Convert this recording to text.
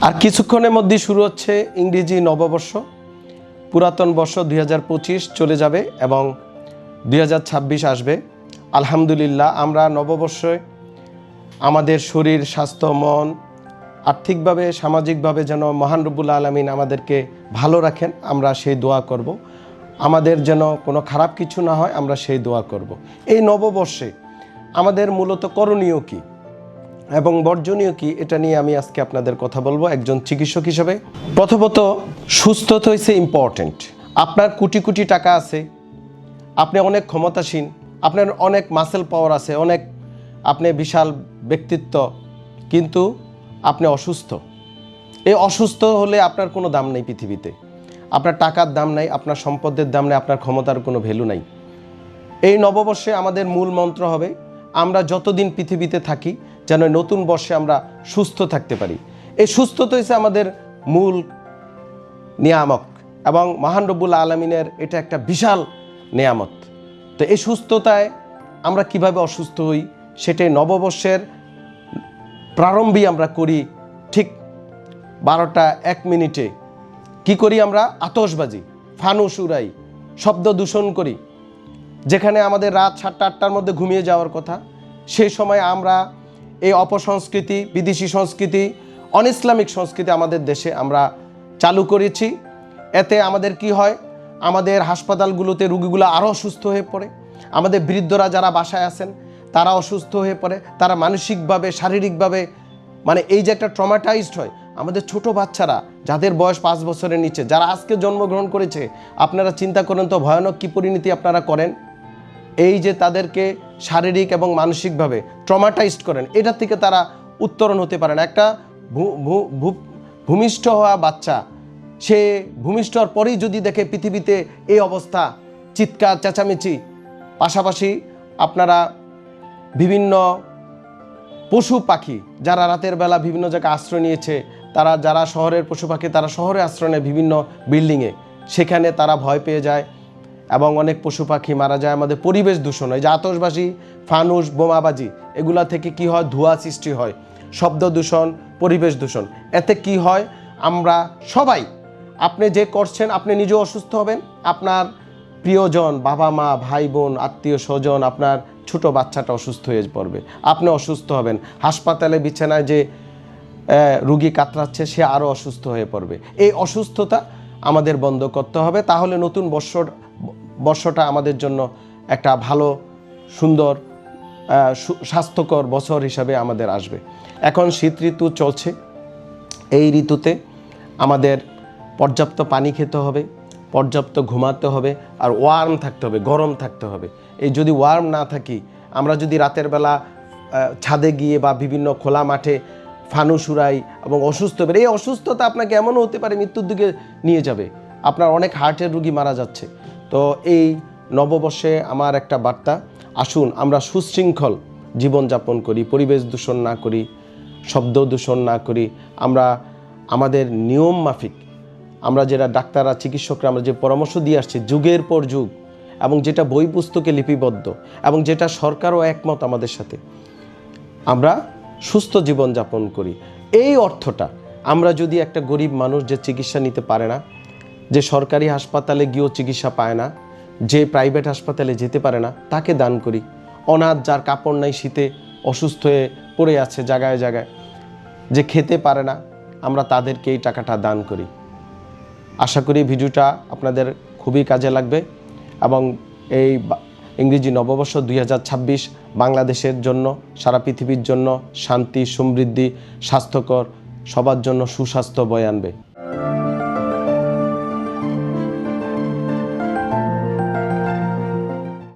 আর কিছুক্ষণের মধ্যেই শুরু হচ্ছে ইংরেজি নববর্ষ। পুরাতন বর্ষ 2025 চলে যাবে এবং 2026 আসবে। আলহামদুলিল্লাহ, আমরা নববর্ষে আমাদের শরীর, স্বাস্থ্য, মন, আর্থিকভাবে, সামাজিকভাবে যেন মহান রব্বুল আলামিন আমাদেরকে ভালো রাখেন, আমরা সেই দোয়া করব। আমাদের যেন কোনো খারাপ কিছু না হয়, আমরা সেই দোয়া করব। এই নববর্ষে আমাদের মূলত করণীয় কী এবং বর্জনীয় কী, এটা নিয়ে আমি আজকে আপনাদের কথা বলবো একজন চিকিৎসক হিসেবে। প্রথমত, সুস্থতা হচ্ছে ইম্পর্ট্যান্ট। আপনার কোটি কোটি টাকা আছে, আপনি অনেক ক্ষমতাসীন, আপনার অনেক মাসেল পাওয়ার আছে, অনেক আপনি বিশাল ব্যক্তিত্ব, কিন্তু আপনি অসুস্থ। এই অসুস্থ হলে আপনার কোনো দাম নেই পৃথিবীতে। আপনার টাকার দাম নাই, আপনার সম্পদের দাম নেই, আপনার ক্ষমতার কোনো ভ্যালু নাই। এই নববর্ষে আমাদের মূল মন্ত্র হবে, আমরা যতদিন পৃথিবীতে থাকি যেন নতুন বর্ষে আমরা সুস্থ থাকতে পারি। এই সুস্থতা হচ্ছে আমাদের মূল নিয়ামক এবং মহান রব্বুল আলামিনের এটা একটা বিশাল নিয়ামত। তো এই সুস্থতায় আমরা কিভাবে অসুস্থ হই, সেটাই নববর্ষের প্রারম্ভে আমরা করি। ঠিক 12টা 1 মিনিটে কি করি আমরা? আতশবাজি, ফানুস উড়াই, শব্দ দূষণ করি। যেখানে আমাদের রাত 7টা 8টার মধ্যে ঘুমিয়ে যাওয়ার কথা, সেই সময় আমরা এই অপসংস্কৃতি, বিদেশি সংস্কৃতি, অনইসলামিক সংস্কৃতি আমাদের দেশে আমরা চালু করেছি। এতে আমাদের কি হয়? আমাদের হাসপাতালগুলোতে রোগীগুলো আরও অসুস্থ হয়ে পড়ে। আমাদের বৃদ্ধরা যারা বাসায় আছেন তারা অসুস্থ হয়ে পড়ে, তারা মানসিকভাবে, শারীরিকভাবে, মানে এই যে একটা ট্রমাটাইজড হয়। আমাদের ছোট বাচ্চারা যাদের বয়স 5 বছরের নিচে, যারা আজকে জন্মগ্রহণ করেছে, আপনারা চিন্তা করেন তো ভয়ানক কী পরিণতি আপনারা করেন। এই যে তাদেরকে শারীরিক এবং মানসিকভাবে ট্রমাটাইজড করেন, এটা থেকে তারা উত্তরণ হতে পারে না। একটা ভূমিষ্ঠ হওয়া বাচ্চা, সে ভূমিষ্ঠ হওয়ার পরেই যদি দেখে পৃথিবীতে এই অবস্থা, চিৎকার চেঁচামেচি, পাশাপাশি আপনারা বিভিন্ন পশু পাখি যারা রাতের বেলা বিভিন্ন জায়গায় আশ্রয় নিয়েছে, তারা যারা শহরের পশু পাখি, তারা শহরে আশ্রয় নেয় বিভিন্ন বিল্ডিংয়ে, সেখানে তারা ভয় পেয়ে যায় এবং অনেক পশু পাখি মারা যায়। আমাদের পরিবেশ দূষণ হয়, যে আতশবাজি, ফানুস, বোমাবাজি, এগুলা থেকে কি হয়? ধোঁয়া সৃষ্টি হয়, শব্দ দূষণ, পরিবেশ দূষণ। এতে কি হয়? আমরা সবাই, আপনি যে করছেন, আপনি নিজেও অসুস্থ হবেন, আপনার প্রিয়জন, বাবা মা, ভাই বোন, আত্মীয় স্বজন, আপনার ছোট বাচ্চাটা অসুস্থ হয়ে পড়বে, আপনি অসুস্থ হবেন। হাসপাতালে বিছানায় যে রুগী কাতরাচ্ছে, সে আরও অসুস্থ হয়ে পড়বে। এই অসুস্থতা আমাদের বন্ধ করতে হবে, তাহলে নতুন বর্ষটা আমাদের জন্য একটা ভালো, সুন্দর, স্বাস্থ্যকর বছর হিসাবে আমাদের আসবে। এখন শীত ঋতু চলছে, এই ঋতুতে আমাদের পর্যাপ্ত পানি খেতে হবে, পর্যাপ্ত ঘুমাতে হবে, আর ওয়ার্ম থাকতে হবে, গরম থাকতে হবে। এই যদি ওয়ার্ম না থাকি, আমরা যদি রাতের বেলা ছাদে গিয়ে বা বিভিন্ন খোলা মাঠে ফানুস উড়াই এবং অসুস্থ হবে, এই অসুস্থতা আপনাকে এমনও হতে পারে মৃত্যুর দিকে নিয়ে যাবে। আপনার অনেক হার্টের রোগী মারা যাচ্ছে। তো এই নববর্ষে আমার একটা বার্তা, আসুন আমরা সুশৃঙ্খল জীবনযাপন করি, পরিবেশ দূষণ না করি, শব্দ দূষণ না করি। আমরা আমাদের নিয়ম মাফিক, আমরা যেটা ডাক্তাররা, চিকিৎসকরা আমরা যে পরামর্শ দিয়ে আসছি যুগের পর যুগ, এবং যেটা বই পুস্তকে লিপিবদ্ধ, এবং যেটা সরকারও একমত আমাদের সাথে, আমরা সুস্থ জীবনযাপন করি। এই অর্থটা আমরা যদি একটা গরিব মানুষ যে চিকিৎসা নিতে পারে না, যে সরকারি হাসপাতালে গিয়েও চিকিৎসা পায় না, যে প্রাইভেট হাসপাতালে যেতে পারে না, তাকে দান করি। অনাথ, যার কাপড় নাই, শীতে অসুস্থ হয়ে পড়ে আছে জায়গায় জায়গায়, যে খেতে পারে না, আমরা তাদেরকে এই টাকাটা দান করি। আশা করি ভিডিওটা আপনাদের খুবই কাজে লাগবে এবং এই ইংরেজি নববর্ষ 2026 বাংলাদেশের জন্য, সারা পৃথিবীর জন্য শান্তি, সমৃদ্ধি, স্বাস্থ্যকর, সবার জন্য সুস্বাস্থ্য বয়ে আনবে।